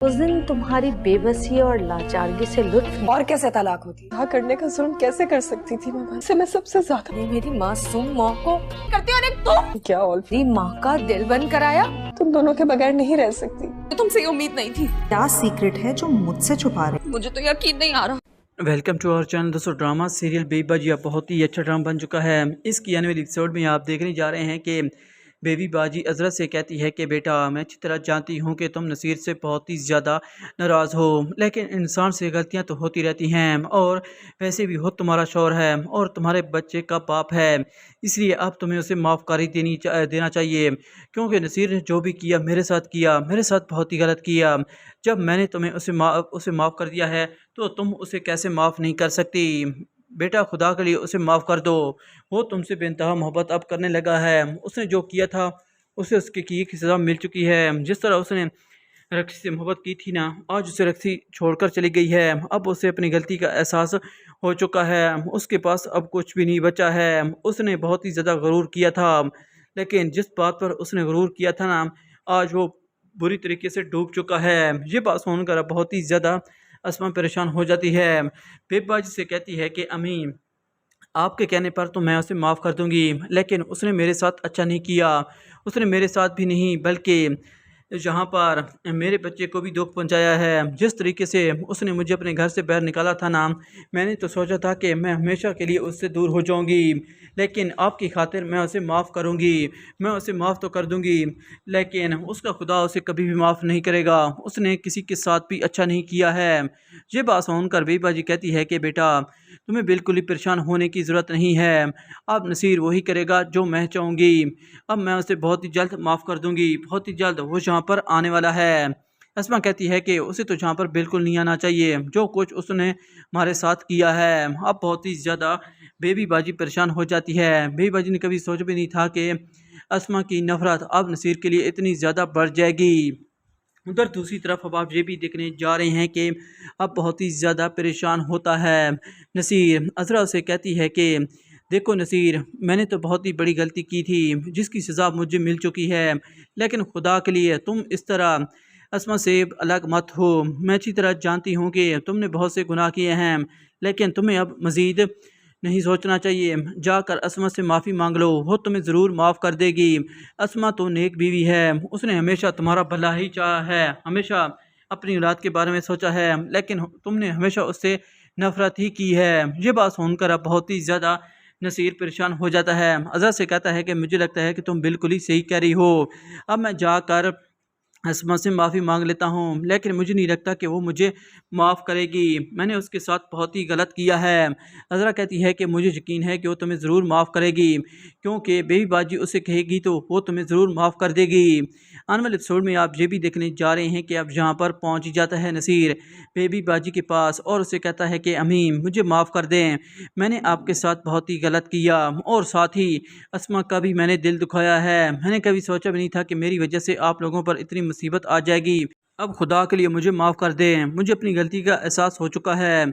उस दिन तुम्हारी बेबसी और लाचारगी से लुत्फ और कैसे तलाक होती, कहा करने का जुल्म कैसे कर सकती थी मैं से मैं सबसे ज्यादा। ने मेरी मासूम माँ को करती हो तुम क्या मेरी माँ का दिल बंद कराया। तुम दोनों के बगैर नहीं रह सकती। तुमसे ये उम्मीद नहीं थी। क्या सीक्रेट है जो मुझसे छुपा रहे? मुझे तो यकीन नहीं आ रहा। वेलकम टू आवर चैनल दोस्तों। ड्रामा सीरियल बेबी बाजी अब बहुत ही अच्छा ड्रामा बन चुका है। इसकी आने वाली एपिसोड में आप देखने जा रहे हैं कि बेबी बाजी अजरा से कहती है कि बेटा मैं अच्छी तरह जानती हूँ कि तुम नसीर से बहुत ही ज़्यादा नाराज़ हो, लेकिन इंसान से गलतियाँ तो होती रहती हैं और वैसे भी हो तुम्हारा शौहर है और तुम्हारे बच्चे का बाप है, इसलिए अब तुम्हें उसे माफ़कारी देना चाहिए, क्योंकि नसीर ने जो भी किया मेरे साथ बहुत ही गलत किया। जब मैंने तुम्हें उसे माफ़ कर दिया है तो तुम उसे कैसे माफ़ नहीं कर सकती? बेटा खुदा के लिए उसे माफ़ कर दो, वो तुमसे बेइंतहा मोहब्बत अब करने लगा है। उसने जो किया था उसे उसके किए की सज़ा मिल चुकी है। जिस तरह उसने रक्सी से मोहब्बत की थी ना, आज उसे रक्सी छोड़कर चली गई है। अब उसे अपनी गलती का एहसास हो चुका है। उसके पास अब कुछ भी नहीं बचा है। उसने बहुत ही ज़्यादा गरूर किया था, लेकिन जिस बात पर उसने गरूर किया था ना, आज वो बुरी तरीके से डूब चुका है। ये बात सुनकर अब बहुत ही ज़्यादा अस्मा परेशान हो जाती है। बेबाजी से कहती है कि अम्मी आपके कहने पर तो मैं उसे माफ़ कर दूंगी, लेकिन उसने मेरे साथ अच्छा नहीं किया। उसने मेरे साथ भी नहीं बल्कि जहाँ पर मेरे बच्चे को भी दुख पहुँचाया है। जिस तरीके से उसने मुझे अपने घर से बाहर निकाला था ना, मैंने तो सोचा था कि मैं हमेशा के लिए उससे दूर हो जाऊंगी, लेकिन आपकी खातिर मैं उसे माफ़ करूंगी, मैं उसे माफ़ तो कर दूंगी, लेकिन उसका खुदा उसे कभी भी माफ़ नहीं करेगा। उसने किसी के साथ भी अच्छा नहीं किया है। ये बात सुनकर बेबाजी कहती है कि बेटा तुम्हें बिल्कुल ही परेशान होने की ज़रूरत नहीं है। अब नसीर वही करेगा जो मैं चाहूँगी। अब मैं उसे बहुत ही जल्द माफ़ कर दूंगी, बहुत ही जल्द वो जहाँ पर आने वाला है। अस्मा कहती है कि उसे तो जहाँ पर बिल्कुल नहीं आना चाहिए, जो कुछ उसने हमारे साथ किया है। अब बहुत ही ज़्यादा बेबी बाजी परेशान हो जाती है। बेबी बाजी ने कभी सोचा भी नहीं था कि अस्मा की नफ़रत अब नसीर के लिए इतनी ज़्यादा बढ़ जाएगी। उधर दूसरी तरफ अब आप ये भी देखने जा रहे हैं कि अब बहुत ही ज़्यादा परेशान होता है नसीर। अज़रा से कहती है कि देखो नसीर, मैंने तो बहुत ही बड़ी गलती की थी जिसकी सज़ा मुझे मिल चुकी है, लेकिन खुदा के लिए तुम इस तरह अस्मा से अलग मत हो। मैं अच्छी तरह जानती हूँ कि तुमने बहुत से गुनाह किए हैं, लेकिन तुम्हें अब मज़ीद नहीं सोचना चाहिए। जाकर अस्मा से माफ़ी मांग लो, वो तुम्हें ज़रूर माफ़ कर देगी। अस्मा तो नेक बीवी है, उसने हमेशा तुम्हारा भला ही चाहा है, हमेशा अपनी औलाद के बारे में सोचा है, लेकिन तुमने हमेशा उससे नफ़रत ही की है। ये बात सुनकर अब बहुत ही ज़्यादा नसीर परेशान हो जाता है। अज़हर से कहता है कि मुझे लगता है कि तुम बिल्कुल ही सही कह रही हो। अब मैं जाकर अस्मा से माफ़ी मांग लेता हूँ, लेकिन मुझे नहीं लगता कि वो मुझे माफ़ करेगी। मैंने उसके साथ बहुत ही गलत किया है। अज़रा कहती है कि मुझे यकीन है कि वो तुम्हें ज़रूर माफ़ करेगी, क्योंकि बेबी बाजी उसे कहेगी तो वो तुम्हें ज़रूर माफ़ कर देगी। आने वाले एपिसोड में आप ये भी देखने जा रहे हैं कि अब जहाँ पर पहुँच जाता है नसीर बेबी बाजी के पास और उसे कहता है कि अम्मी मुझे माफ़ कर दें, मैंने आपके साथ बहुत ही गलत किया और साथ ही अस्मा का भी मैंने दिल दुखाया है। मैंने कभी सोचा भी नहीं था कि मेरी वजह से आप लोगों पर इतनी मुसीबत आ जाएगी। अब खुदा के लिए मुझे माफ़ कर दें, मुझे अपनी गलती का एहसास हो चुका है।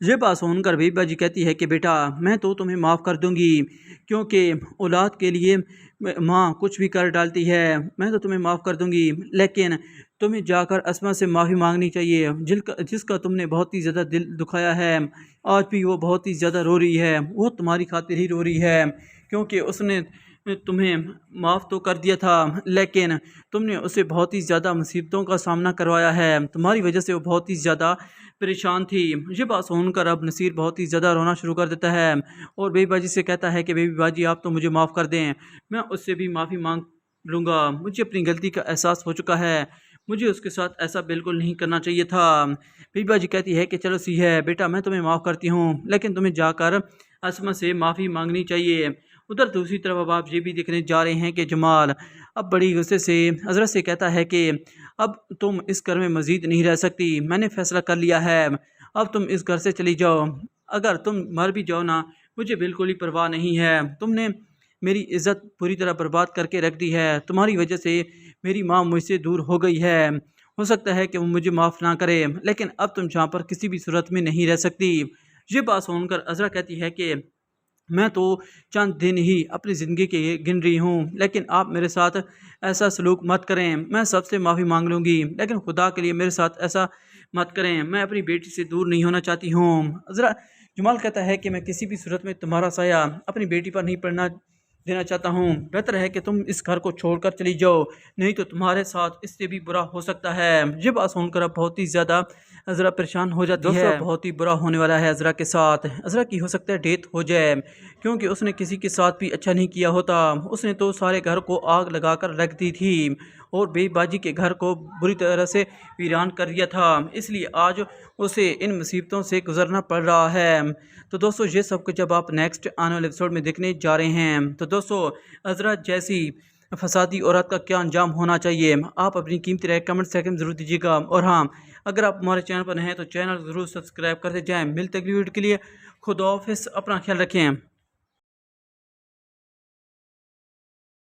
ये बात सुनकर बेबी बाजी कहती है कि बेटा मैं तो तुम्हें माफ़ कर दूंगी, क्योंकि औलाद के लिए माँ कुछ भी कर डालती है। मैं तो तुम्हें माफ़ कर दूंगी, लेकिन तुम्हें जाकर अस्मा से माफ़ी मांगनी चाहिए, जिसका तुमने बहुत ही ज़्यादा दिल दुखाया है। आज भी वो बहुत ही ज़्यादा रो रही है, वो तुम्हारी खातिर ही रो रही है, क्योंकि उसने तुम्हें माफ़ तो कर दिया था, लेकिन तुमने उसे बहुत ही ज़्यादा मुसीबतों का सामना करवाया है। तुम्हारी वजह से वो बहुत ही ज़्यादा परेशान थी। ये बात सुनकर अब नसीर बहुत ही ज़्यादा रोना शुरू कर देता है और बेबी बाजी से कहता है कि बेबी बाजी आप तो मुझे माफ़ कर दें, मैं उससे भी माफ़ी मांग लूँगा। मुझे अपनी गलती का एहसास हो चुका है, मुझे उसके साथ ऐसा बिल्कुल नहीं करना चाहिए था। बेबी बाजी कहती है कि चलो सी है बेटा, मैं तुम्हें माफ़ करती हूँ, लेकिन तुम्हें जाकर अस्मा से माफ़ी मांगनी चाहिए। उधर दूसरी तरफ अब आप ये भी देखने जा रहे हैं कि जमाल अब बड़ी गुस्से से हज़रत से कहता है कि अब तुम इस घर में मज़ीद नहीं रह सकती, मैंने फ़ैसला कर लिया है, अब तुम इस घर से चली जाओ। अगर तुम मर भी जाओ ना, मुझे बिल्कुल ही परवाह नहीं है। तुमने मेरी इज़्ज़त पूरी तरह बर्बाद करके रख दी है, तुम्हारी वजह से मेरी माँ मुझसे दूर हो गई है। हो सकता है कि वो मुझे माफ़ ना करे, लेकिन अब तुम जहाँ पर किसी भी सूरत में नहीं रह सकती। ये बात सुनकर अज़रा कहती है कि میں تو چند دن ہی اپنی زندگی کے گن رہی ہوں، لیکن آپ میرے ساتھ ایسا سلوک مت کریں۔ میں سب سے معافی مانگ لوں گی، لیکن خدا کے لیے میرے ساتھ ایسا مت کریں۔ میں اپنی بیٹی سے دور نہیں ہونا چاہتی ہوں۔ عذرا جمال کہتا ہے کہ میں کسی بھی صورت میں تمہارا سایہ اپنی بیٹی پر نہیں پڑنا دینا چاہتا ہوں۔ بہتر ہے کہ تم اس گھر کو چھوڑ کر چلی جاؤ، نہیں تو تمہارے ساتھ اس سے بھی برا ہو سکتا ہے۔ یہ بات سن کر اب بہت ہی زیادہ عذرا پریشان ہو جاتی ہے۔ بہت ہی برا ہونے والا ہے عذرا کے ساتھ۔ عذرا کی ہو سکتا ہے ڈیتھ ہو جائے، کیونکہ اس نے کسی کے ساتھ بھی اچھا نہیں کیا ہوتا۔ اس نے تو سارے گھر کو آگ لگا کر رکھ دی تھی اور بے باجی کے گھر کو بری طرح سے ویران کر دیا تھا، اس لیے آج اسے ان مصیبتوں سے گزرنا پڑ رہا ہے۔ تو دوستو یہ سب کچھ جب آپ نیکسٹ آنے والے ایپیسوڈ میں دیکھنے جا رہے ہیں، تو دوستو عذرا جیسی فسادی عورت کا کیا انجام ہونا چاہیے، آپ اپنی قیمتی رائے کمنٹ سیکشن میں ضرور دیجیے گا۔ اور ہاں، اگر آپ ہمارے چینل پر نئے ہیں تو چینل ضرور سبسکرائب کرتے جائیں۔ ملتے اگلی ویڈیو کے لیے، خدا حافظ، اپنا خیال رکھیں۔